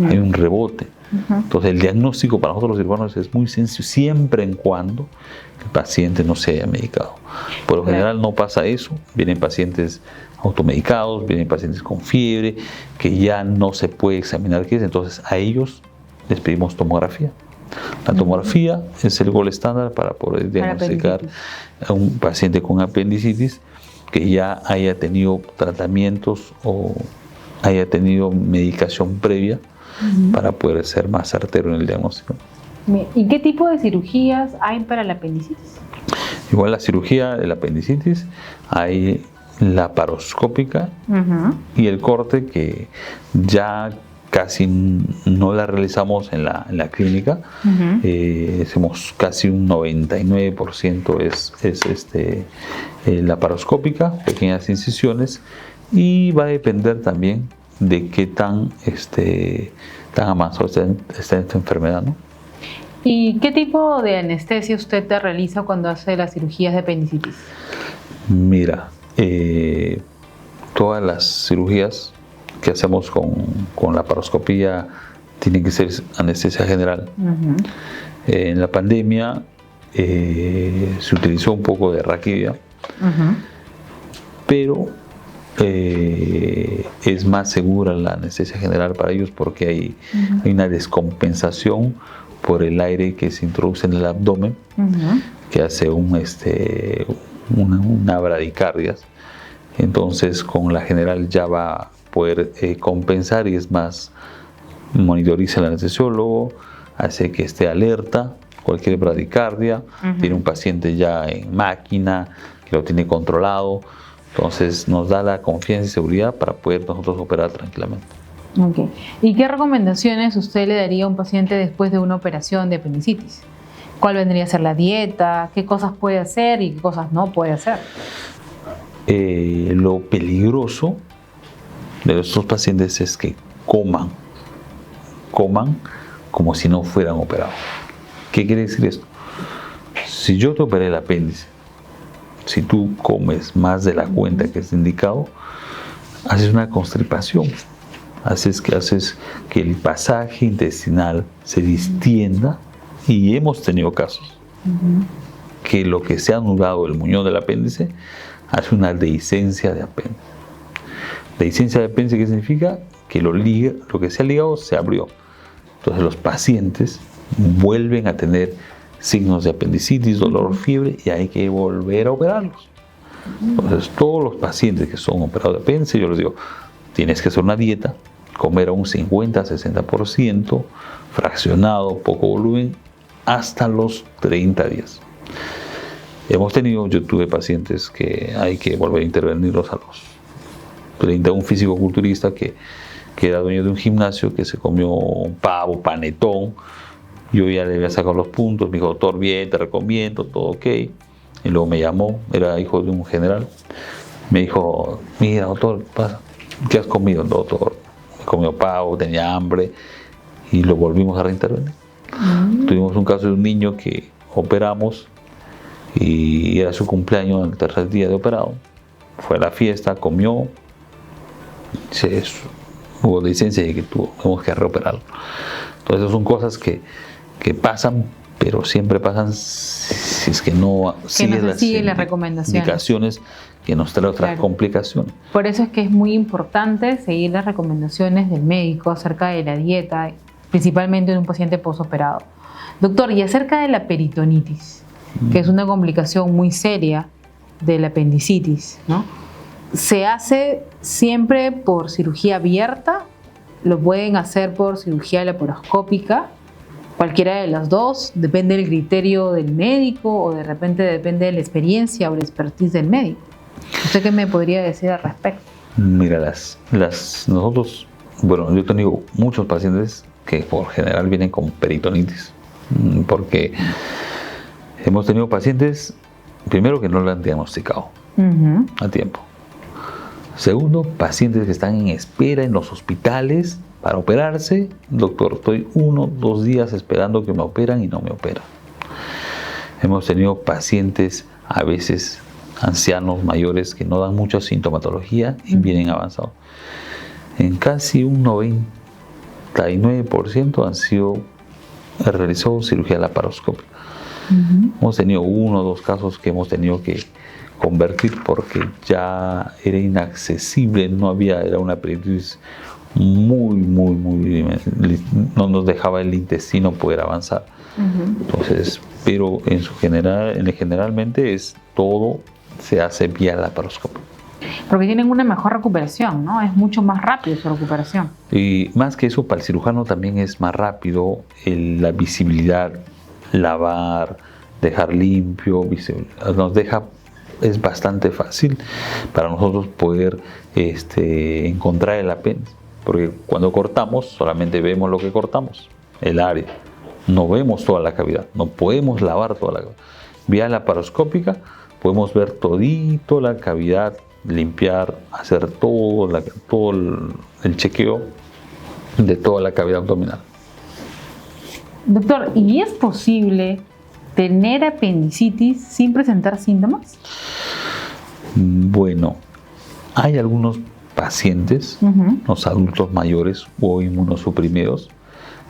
hay un rebote. Entonces el diagnóstico para nosotros los cirujanos es muy sencillo, siempre en cuando el paciente no se haya medicado. Por lo general no pasa eso, vienen pacientes automedicados, vienen pacientes con fiebre, que ya no se puede examinar qué es, entonces a ellos les pedimos tomografía. La tomografía es el gol estándar para poder diagnosticar a un paciente con apendicitis que ya haya tenido tratamientos o haya tenido medicación previa para poder ser más certero en el diagnóstico. ¿Y qué tipo de cirugías hay para la apendicitis? Igual la cirugía de la apendicitis hay la laparoscópica y el corte, que ya casi no la realizamos en la clínica. Hacemos casi un 99% es laparoscópica, pequeñas incisiones, y va a depender también de qué tan avanzado está esta enfermedad, ¿no? ¿Y qué tipo de anestesia usted te realiza cuando hace las cirugías de apendicitis? Mira, todas las cirugías que hacemos con la laparoscopía tienen que ser anestesia general. En la pandemia se utilizó un poco de raquidia, pero es más segura la anestesia general para ellos porque hay una descompensación por el aire que se introduce en el abdomen, que hace una bradicardia. Entonces con la general ya va a poder compensar, y es más, monitoriza el anestesiólogo, hace que esté alerta cualquier bradicardia, tiene un paciente ya en máquina que lo tiene controlado. Entonces nos da la confianza y seguridad para poder nosotros operar tranquilamente. Okay. ¿Y qué recomendaciones usted le daría a un paciente después de una operación de apendicitis? ¿Cuál vendría a ser la dieta? ¿Qué cosas puede hacer y qué cosas no puede hacer? Lo peligroso de estos pacientes es que coman como si no fueran operados. ¿Qué quiere decir esto? Si yo te operé el apéndice, si tú comes más de la cuenta que es indicado, haces una constripación, haces que el pasaje intestinal se distienda, y hemos tenido casos que lo que se ha anudado el muñón del apéndice hace una dehiscencia de apéndice. Dehiscencia de apéndice, ¿qué significa? Que lo que se ha ligado se abrió. Entonces los pacientes vuelven a tener signos de apendicitis, dolor, fiebre, y hay que volver a operarlos. Entonces todos los pacientes que son operados de apéndice, yo les digo, tienes que hacer una dieta, comer a un 50-60%, fraccionado, poco volumen, hasta los 30 días. Yo tuve pacientes que hay que volver a intervenirlos a los 30, un físico-culturista que era dueño de un gimnasio, que se comió un pavo, panetón. Yo ya le había sacado los puntos, me dijo, doctor, bien, te recomiendo, todo ok. Y luego me llamó, era hijo de un general. Me dijo, mira, doctor, ¿qué has comido, doctor? Me comió pavo, tenía hambre, y lo volvimos a reintervenir. Tuvimos un caso de un niño que operamos y era su cumpleaños en el tercer día de operado. Fue a la fiesta, comió, hubo licencia y que tuvimos que reoperarlo. Entonces son cosas que pasan, pero siempre pasan si es que no siguen las recomendaciones, indicaciones que nos traen otras complicaciones. Por eso es que es muy importante seguir las recomendaciones del médico acerca de la dieta, principalmente en un paciente postoperado. Doctor, y acerca de la peritonitis, que es una complicación muy seria de la apendicitis, ¿no? ¿Se hace siempre por cirugía abierta? ¿Lo pueden hacer por cirugía laparoscópica? Cualquiera de las dos, depende del criterio del médico, o de repente depende de la experiencia o la expertise del médico. ¿Usted qué me podría decir al respecto? Mira, nosotros, yo he tenido muchos pacientes que por general vienen con peritonitis, porque hemos tenido pacientes, primero, que no lo han diagnosticado a tiempo. Segundo, pacientes que están en espera en los hospitales para operarse. Doctor, estoy 1-2 días esperando que me operan y no me operan. Hemos tenido pacientes, a veces ancianos mayores, que no dan mucha sintomatología y vienen avanzados. En casi un 90% 99% han sido realizados cirugía laparoscópica. Hemos tenido 1 o 2 casos que hemos tenido que convertir porque ya era inaccesible, era una peritonitis muy, no nos dejaba el intestino poder avanzar. Entonces, pero generalmente todo se hace vía laparoscopia. Porque tienen una mejor recuperación, ¿no? Es mucho más rápido su recuperación. Y más que eso, para el cirujano también es más rápido la visibilidad, lavar, dejar limpio, es bastante fácil para nosotros poder encontrar el apéndice. Porque cuando cortamos, solamente vemos lo que cortamos, el área. No vemos toda la cavidad, no podemos lavar toda la cavidad. Vía laparoscópica podemos ver todito la cavidad, limpiar, hacer todo el chequeo de toda la cavidad abdominal. Doctor, ¿y es posible tener apendicitis sin presentar síntomas? Bueno, hay algunos pacientes, los adultos mayores o inmunosuprimidos,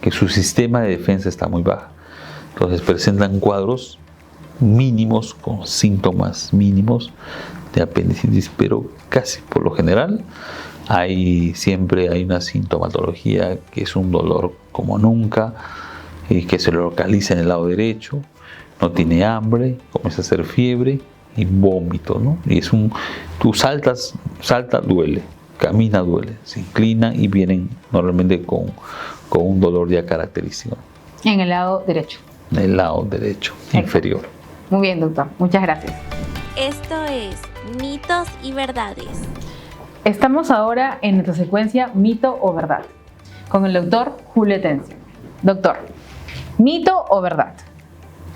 que su sistema de defensa está muy bajo. Entonces presentan cuadros mínimos, con síntomas mínimos de apendicitis, pero casi por lo general siempre hay una sintomatología que es un dolor como nunca, que se localiza en el lado derecho, no tiene hambre, comienza a hacer fiebre y vómito, ¿no? Y tú salta, duele, camina, duele, se inclina y vienen normalmente con un dolor ya característico. En el lado derecho. En el lado derecho, inferior. Muy bien, doctor. Muchas gracias. Esto es Mitos y Verdades. Estamos ahora en nuestra secuencia Mito o Verdad, con el doctor Julio Tencio. Doctor, ¿mito o verdad?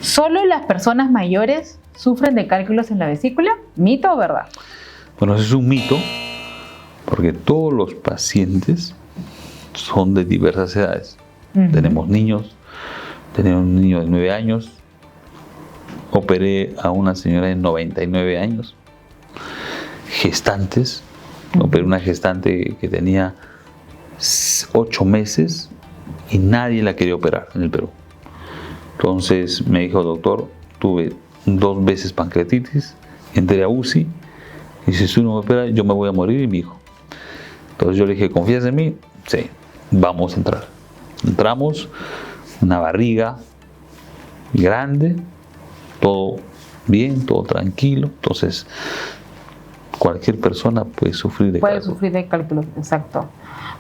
¿Solo las personas mayores sufren de cálculos en la vesícula? ¿Mito o verdad? Bueno, eso es un mito, porque todos los pacientes son de diversas edades. Tenemos niños, tenemos un niño de 9 años, operé a una señora de 99 años, gestantes, operé una gestante que tenía 8 meses y nadie la quería operar en el Perú. Entonces me dijo, doctor, tuve 2 veces pancreatitis, entré a UCI y si usted no me opera yo me voy a morir y mi hijo. Entonces yo le dije, ¿confías en mí? Sí, vamos a entrar. Entramos, una barriga grande, todo bien, todo tranquilo. Entonces cualquier persona puede sufrir de cálculos. Puede sufrir de cálculos, exacto.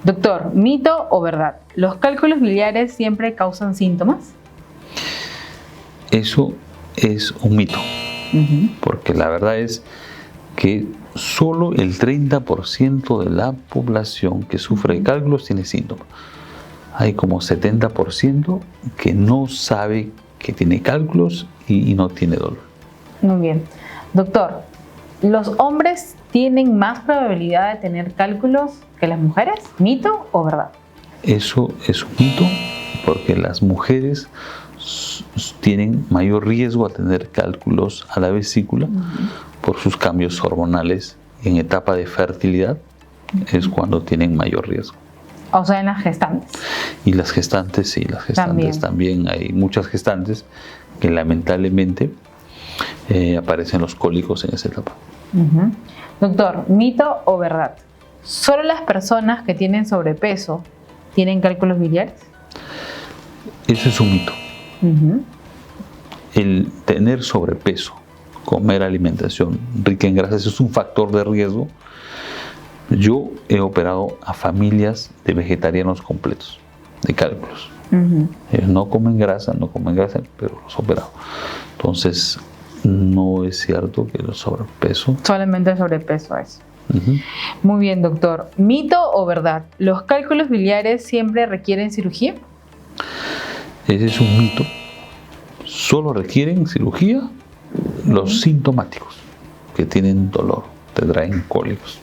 Doctor, ¿mito o verdad? ¿Los cálculos biliares siempre causan síntomas? Eso es un mito, porque la verdad es que solo el 30% de la población que sufre de cálculos tiene síntomas. Hay como 70% que no sabe que tiene cálculos y no tiene dolor. Muy bien. Doctor, ¿los hombres tienen más probabilidad de tener cálculos que las mujeres? ¿Mito o verdad? Eso es un mito, porque las mujeres tienen mayor riesgo a tener cálculos a la vesícula por sus cambios hormonales. En etapa de fertilidad es cuando tienen mayor riesgo. O sea, en las gestantes. Y las gestantes, sí, las gestantes también. Hay muchas gestantes que lamentablemente aparecen los cólicos en esa etapa. Doctor, ¿mito o verdad? ¿Solo las personas que tienen sobrepeso tienen cálculos biliares? Ese es un mito. El tener sobrepeso, comer alimentación rica en grasas, es un factor de riesgo. Yo he operado a familias de vegetarianos completos, de cálculos. Ellos no comen grasa, pero los he operado. Entonces, no es cierto que el sobrepeso... Solamente el sobrepeso es. Muy bien, doctor. ¿Mito o verdad? ¿Los cálculos biliares siempre requieren cirugía? Ese es un mito. Solo requieren cirugía los sintomáticos, que tienen dolor, te traen cólicos.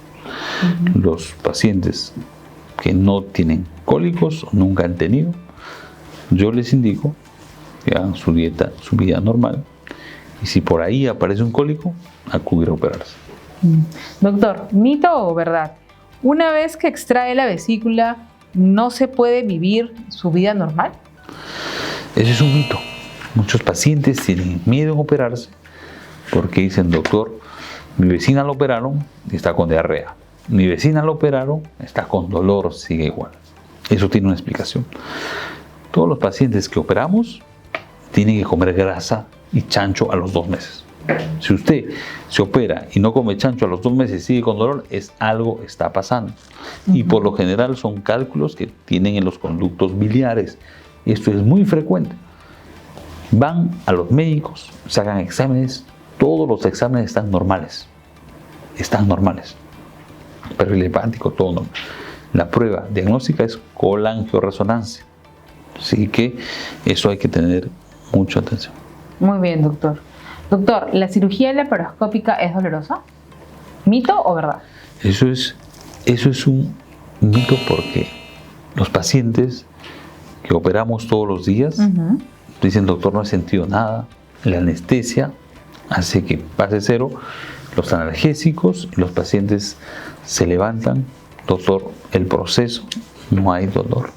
Los pacientes que no tienen cólicos o nunca han tenido, yo les indico que hagan su dieta, su vida normal, y si por ahí aparece un cólico, acudir a operarse. Doctor, ¿mito o verdad? Una vez que extrae la vesícula, no se puede vivir su vida normal? Ese es un mito. Muchos pacientes tienen miedo en operarse porque dicen, doctor, mi vecina la operaron y está con diarrea. Mi vecina la operaron, está con dolor, sigue igual. Eso tiene una explicación. Todos los pacientes que operamos tienen que comer grasa y chancho a los 2 meses. Si usted se opera y no come chancho a los 2 meses y sigue con dolor, algo está pasando. Y por lo general son cálculos que tienen en los conductos biliares. Esto es muy frecuente. Van a los médicos, sacan exámenes, todos los exámenes están normales. Están normales. Perfil hepático, todo normal. La prueba diagnóstica es colangioresonancia. Así que eso hay que tener mucha atención. Muy bien, doctor. Doctor, ¿la cirugía laparoscópica es dolorosa? ¿Mito o verdad? Eso es un mito porque los pacientes que operamos todos los días dicen, doctor, no he sentido nada. La anestesia hace que pase cero. Los analgésicos y los pacientes se levantan. Doctor, el proceso, no hay dolor.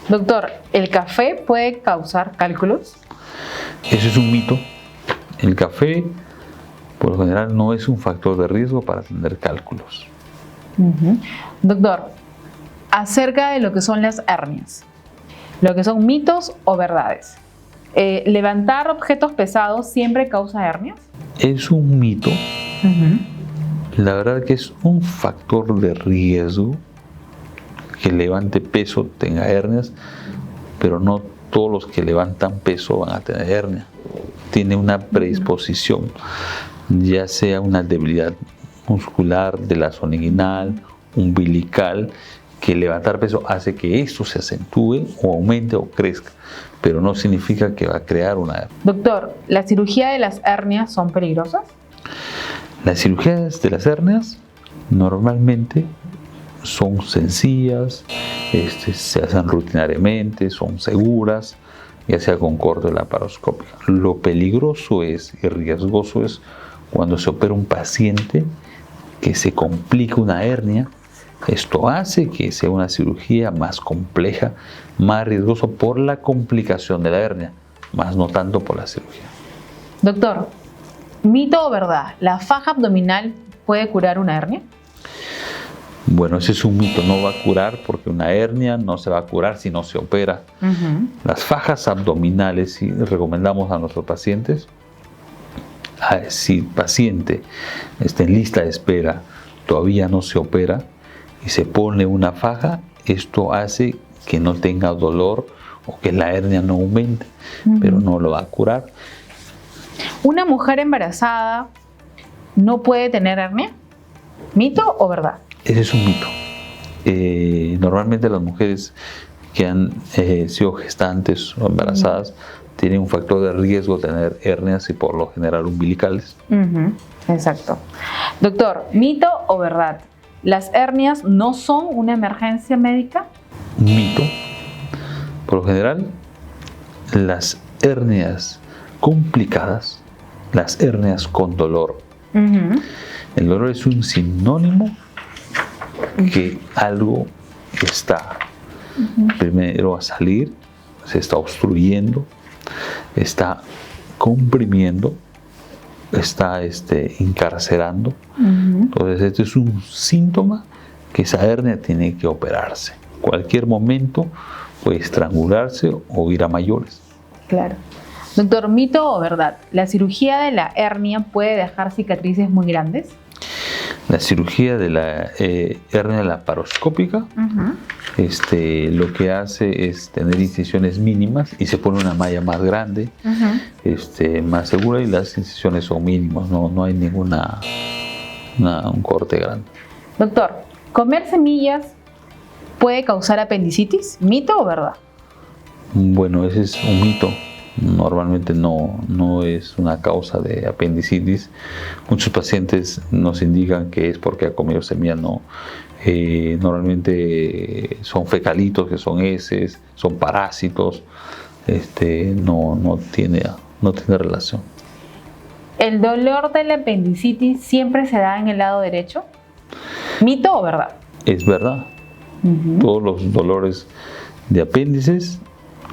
Doctor, ¿el café puede causar cálculos? Ese es un mito. El café, por lo general, no es un factor de riesgo para tener cálculos. Doctor, acerca de lo que son las hernias, lo que son mitos o verdades. ¿Levantar objetos pesados siempre causa hernias? Es un mito. La verdad que es un factor de riesgo que levante peso tenga hernias, pero no todos los que levantan peso van a tener hernia. Tiene una predisposición, ya sea una debilidad muscular de la zona inguinal, umbilical, que levantar peso hace que esto se acentúe o aumente o crezca, pero no significa que va a crear una hernia. Doctor, ¿la cirugía de las hernias son peligrosas? Las cirugías de las hernias normalmente son sencillas, se hacen rutinariamente, son seguras, ya sea con corte laparoscópico. Lo peligroso y riesgoso es cuando se opera un paciente que se complica una hernia. Esto hace que sea una cirugía más compleja, más riesgoso por la complicación de la hernia, más no tanto por la cirugía. Doctor, ¿mito o verdad? ¿La faja abdominal puede curar una hernia? Bueno, ese es un mito, no va a curar porque una hernia no se va a curar si no se opera. Las fajas abdominales, si recomendamos a nuestros pacientes, si el paciente está en lista de espera, todavía no se opera y se pone una faja, esto hace que no tenga dolor o que la hernia no aumente, pero no lo va a curar. ¿Una mujer embarazada no puede tener hernia? ¿Mito o verdad? Ese es un mito. Normalmente las mujeres que han sido gestantes o embarazadas tienen un factor de riesgo de tener hernias y por lo general umbilicales. Exacto. Doctor, ¿mito o verdad? ¿Las hernias no son una emergencia médica? Mito. Por lo general, las hernias complicadas, las hernias con dolor. El dolor es un sinónimo que algo está primero a salir, se está obstruyendo, está comprimiendo, está encarcerando. Entonces este es un síntoma que esa hernia tiene que operarse. Cualquier momento puede estrangularse o ir a mayores. Claro. Doctor, ¿mito o verdad? ¿La cirugía de la hernia puede dejar cicatrices muy grandes? La cirugía de la hernia laparoscópica lo que hace es tener incisiones mínimas y se pone una malla más grande, más segura, y las incisiones son mínimas, no hay un corte grande. Doctor, ¿comer semillas puede causar apendicitis? ¿Mito o verdad? Bueno, ese es un mito. Normalmente no es una causa de apendicitis. Muchos pacientes nos indican que es porque ha comido semilla. No. Normalmente son fecalitos, que son heces, son parásitos. No tiene relación. ¿El dolor de la apendicitis siempre se da en el lado derecho? ¿Mito o verdad? Es verdad. Todos los dolores de apéndices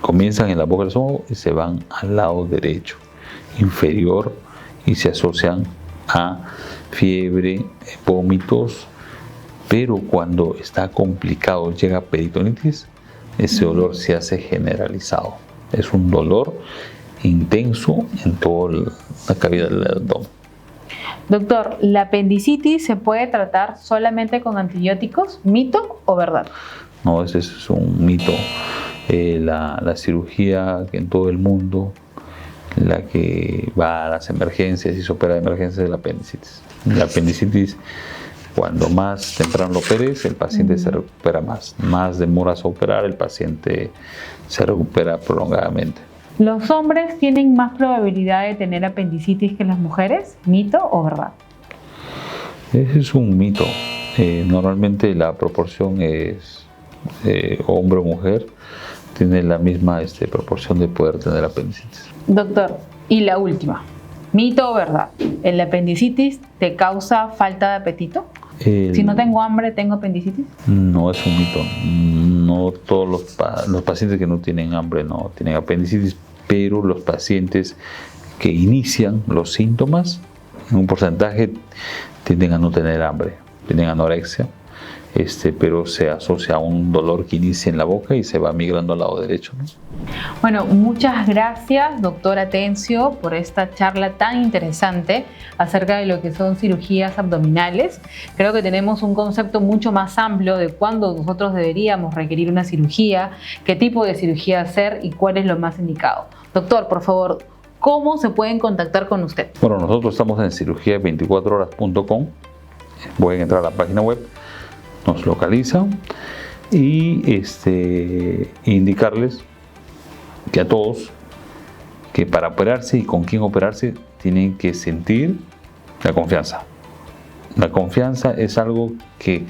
comienzan en la boca del estómago y se van al lado derecho, inferior, y se asocian a fiebre, vómitos, pero cuando está complicado, llega a peritonitis, ese dolor se hace generalizado. Es un dolor intenso en toda la cavidad del abdomen. Doctor, ¿la apendicitis se puede tratar solamente con antibióticos? ¿Mito o verdad? No, ese es un mito. La cirugía que en todo el mundo, la que va a las emergencias y se opera de emergencias, es la apendicitis. La apendicitis, cuando más temprano lo operes, el paciente se recupera más. Más demoras a operar, el paciente se recupera prolongadamente. ¿Los hombres tienen más probabilidad de tener apendicitis que las mujeres? ¿Mito o verdad? Ese es un mito. Normalmente la proporción es hombre o mujer, tiene la misma proporción de poder tener apendicitis. Doctor, y la última, ¿mito o verdad? ¿El apendicitis te causa falta de apetito? Si no tengo hambre, ¿tengo apendicitis? No, es un mito. No todos los pacientes que no tienen hambre no tienen apendicitis, pero los pacientes que inician los síntomas, en un porcentaje, tienden a no tener hambre, tienen anorexia, pero se asocia a un dolor que inicia en la boca y se va migrando al lado derecho, ¿no? Bueno, muchas gracias, doctor Atencio, por esta charla tan interesante acerca de lo que son cirugías abdominales. Creo que tenemos un concepto mucho más amplio de cuándo nosotros deberíamos requerir una cirugía, qué tipo de cirugía hacer y cuál es lo más indicado. Doctor, por favor, ¿cómo se pueden contactar con usted? Bueno, nosotros estamos en cirugía24horas.com. Pueden entrar a la página web, nos localizan y indicarles que a todos que para operarse y con quién operarse tienen que sentir la confianza. La confianza es algo que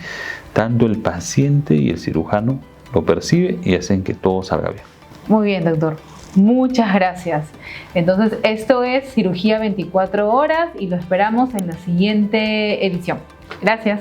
tanto el paciente y el cirujano lo percibe y hacen que todo salga bien. Muy bien, doctor. Muchas gracias. Entonces, esto es Cirugía 24 horas y lo esperamos en la siguiente edición. Gracias.